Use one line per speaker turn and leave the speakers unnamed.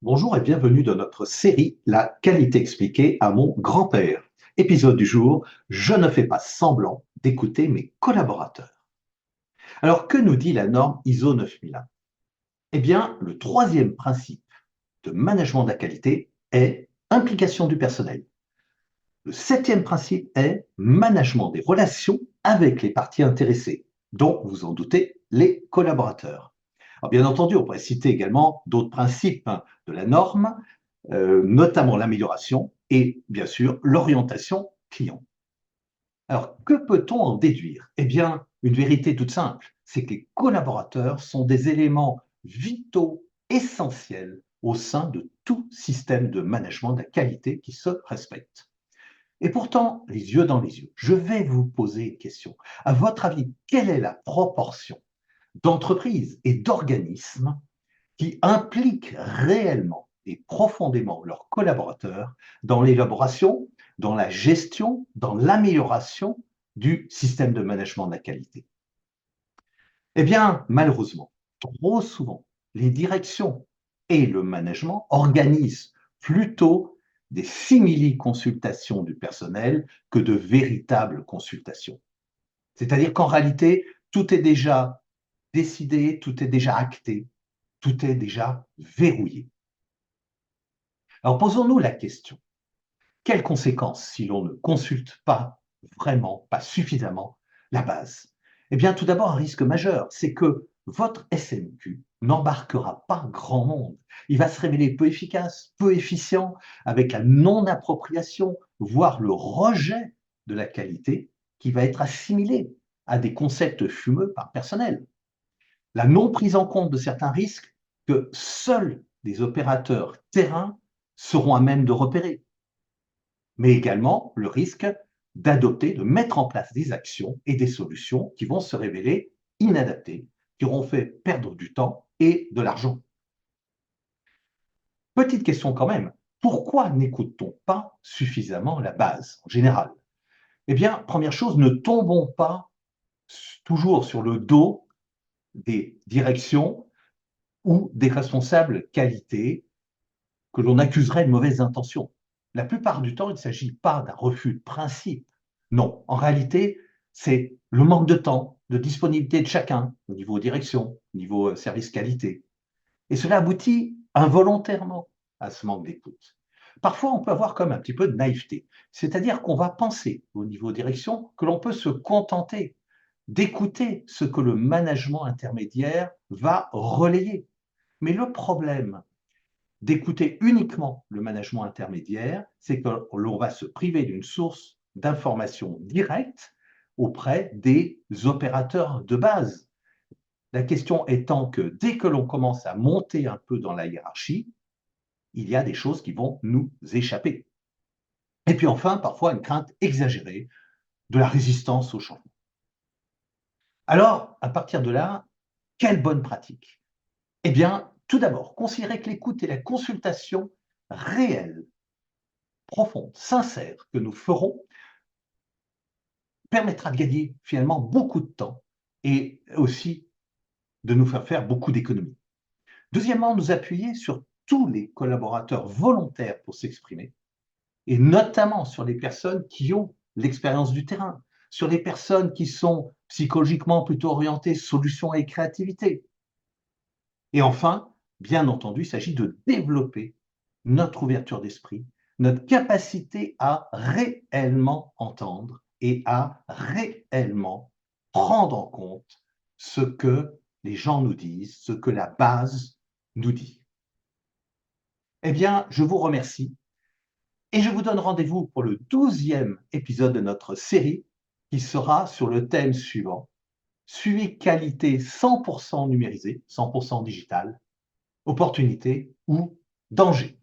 Bonjour et bienvenue dans notre série La qualité expliquée à mon grand-père. Épisode du jour, je ne fais pas semblant d'écouter mes collaborateurs. Alors que nous dit la norme ISO 9001? Eh bien, le troisième principe de management de la qualité est implication du personnel. Le septième principe est management des relations avec les parties intéressées, dont, vous en doutez, les collaborateurs. Alors, bien entendu, on pourrait citer également d'autres principes de la norme, notamment l'amélioration et bien sûr l'orientation client. Alors, que peut-on en déduire? Eh bien, une vérité toute simple, c'est que les collaborateurs sont des éléments vitaux, essentiels au sein de tout système de management de la qualité qui se respecte. Et pourtant, les yeux dans les yeux, je vais vous poser une question. À votre avis, quelle est la proportion d'entreprises et d'organismes qui impliquent réellement et profondément leurs collaborateurs dans l'élaboration, dans la gestion, dans l'amélioration du système de management de la qualité? Eh bien, malheureusement, trop souvent, les directions et le management organisent plutôt des simili-consultations du personnel que de véritables consultations. C'est-à-dire qu'en réalité, tout est déjà décidé, tout est déjà acté, tout est déjà verrouillé. Alors posons-nous la question, quelles conséquences si l'on ne consulte pas vraiment, pas suffisamment la base? Eh bien, tout d'abord, un risque majeur, c'est que votre SMQ n'embarquera pas grand monde. Il va se révéler peu efficace, peu efficient, avec la non-appropriation, voire le rejet de la qualité qui va être assimilé à des concepts fumeux par personnel. La non prise en compte de certains risques que seuls des opérateurs terrain seront à même de repérer, mais également le risque d'adopter, de mettre en place des actions et des solutions qui vont se révéler inadaptées, qui auront fait perdre du temps et de l'argent. Petite question quand même, pourquoi n'écoute-t-on pas suffisamment la base en général? Eh bien, première chose, ne tombons pas toujours sur le dos des directions ou des responsables qualité que l'on accuserait de mauvaises intentions. La plupart du temps, il ne s'agit pas d'un refus de principe. Non, en réalité, c'est le manque de temps, de disponibilité de chacun, au niveau direction, au niveau service qualité. Et cela aboutit involontairement à ce manque d'écoute. Parfois, on peut avoir comme un petit peu de naïveté, c'est-à-dire qu'on va penser au niveau direction que l'on peut se contenter d'écouter ce que le management intermédiaire va relayer. Mais le problème d'écouter uniquement le management intermédiaire, c'est que l'on va se priver d'une source d'information directe auprès des opérateurs de base. La question étant que dès que l'on commence à monter un peu dans la hiérarchie, il y a des choses qui vont nous échapper. Et puis enfin, parfois, une crainte exagérée de la résistance au changement. Alors, à partir de là, quelle bonne pratique? Eh bien, tout d'abord, considérez que l'écoute et la consultation réelle, profonde, sincère que nous ferons permettra de gagner finalement beaucoup de temps et aussi de nous faire beaucoup d'économies. Deuxièmement, nous appuyer sur tous les collaborateurs volontaires pour s'exprimer et notamment sur les personnes qui ont l'expérience du terrain, sur les personnes qui sont psychologiquement plutôt orientées solutions et créativité. Et enfin, bien entendu, il s'agit de développer notre ouverture d'esprit, notre capacité à réellement entendre et à réellement prendre en compte ce que les gens nous disent, ce que la base nous dit. Eh bien, je vous remercie et je vous donne rendez-vous pour le 12e épisode de notre série qui sera sur le thème suivant: suivi qualité 100% numérisé, 100% digital, opportunité ou danger.